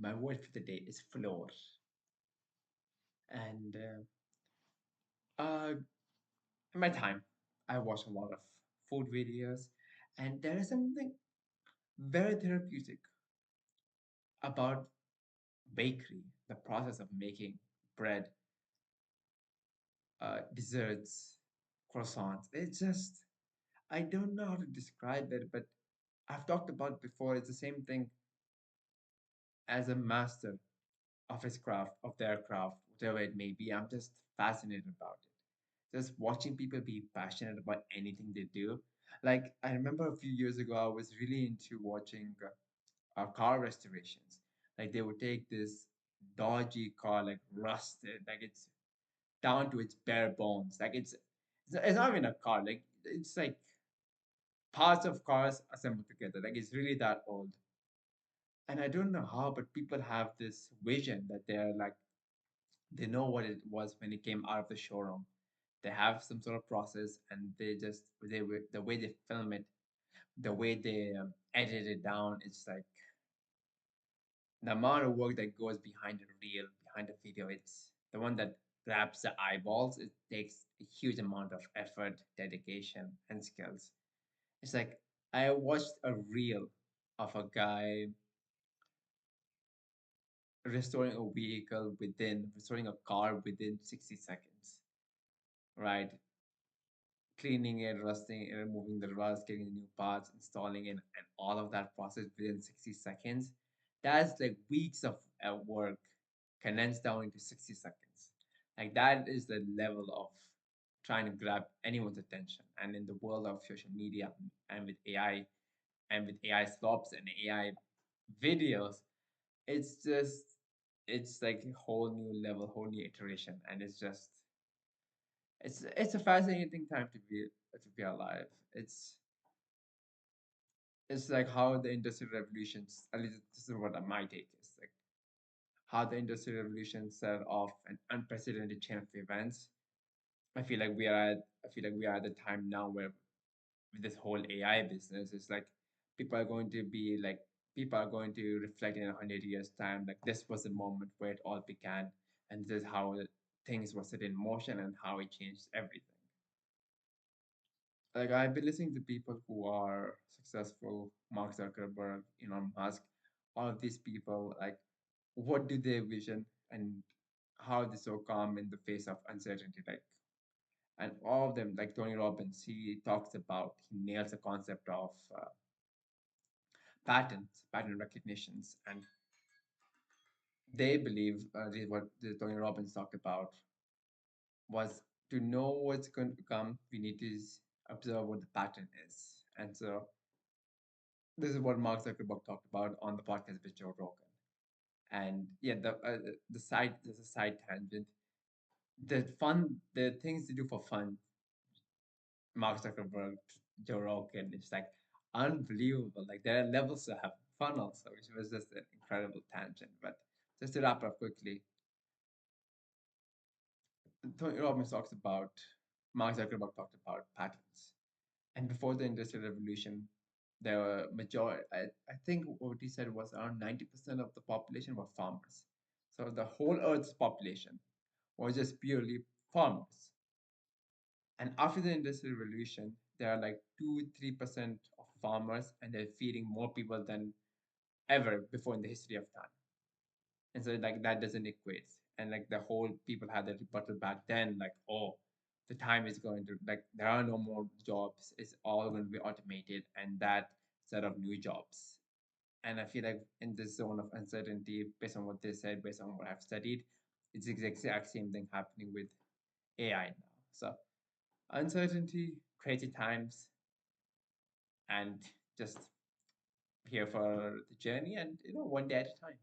My word for the day is floor. And in my time, I watch a lot of food videos, and there is something very therapeutic about bakery, the process of making bread, desserts, croissants. It's just, I don't know how to describe it, but I've talked about before. It's the same thing as a master of his craft, of their craft, whatever it may be. I'm just fascinated about it. Just watching people be passionate about anything they do. Like, I remember a few years ago, I was really into watching car restorations. Like, they would take this dodgy car, like rusted, like it's down to its bare bones. Like, it's not even a car. Like, it's like parts of cars assembled together. Like, it's really that old. And I don't know how, but people have this vision that they're like, they know what it was when it came out of the showroom. They have some sort of process, and the way they film it, the way they edit it down, it's like the amount of work that goes behind the reel, behind the video. It's the one that grabs the eyeballs. It takes a huge amount of effort, dedication, and skills. It's like I watched a reel of a guy restoring a car within 60 seconds, right? Cleaning it, rusting it, removing the rust, getting the new parts, installing it, and all of that process within 60 seconds. That's like weeks of work condensed down into 60 seconds. Like that is the level of trying to grab anyone's attention. And in the world of social media and with AI and with AI slops and AI videos, it's just it's like a whole new level, whole new iteration, and it's a fascinating time to be alive. It's like how the industrial revolutions, at least this is what my take is, like how the industrial revolution set off an unprecedented chain of events. I feel like we are at the time now where with this whole AI business, it's like people are going to be like people are going to reflect in 100 years time, like this was the moment where it all began, and this is how things were set in motion and how it changed everything. Like I've been listening to people who are successful, Mark Zuckerberg, Elon Musk, all of these people, like what do they vision and how they so calm in the face of uncertainty, like and all of them, like Tony Robbins, he nails the concept of pattern recognitions, and they believe what Tony Robbins talked about was to know what's going to come, we need to observe what the pattern is, and so this is what Mark Zuckerberg talked about on the podcast with Joe Rogan. And yeah, there's a side tangent. The things to do for fun, Mark Zuckerberg, Joe Rogan, it's like unbelievable. Like there are levels to have fun also, which was just an incredible tangent. But just to wrap up quickly, Tony Robbins talks about Mark Zuckerberg talked about patterns. And before the Industrial Revolution, there were I think what he said was around 90% of the population were farmers. So the whole Earth's population was just purely farmers. And after the Industrial Revolution, there are like 2-3% of farmers, and they're feeding more people than ever before in the history of time. And so like that doesn't equate. And like the whole people had the rebuttal back then, like, oh, the time is going to like there are no more jobs, it's all going to be automated and that set of new jobs. And I feel like in this zone of uncertainty, based on what they said, based on what I've studied, it's the exact same thing happening with AI now. So uncertainty, crazy times, and just here for the journey and one day at a time.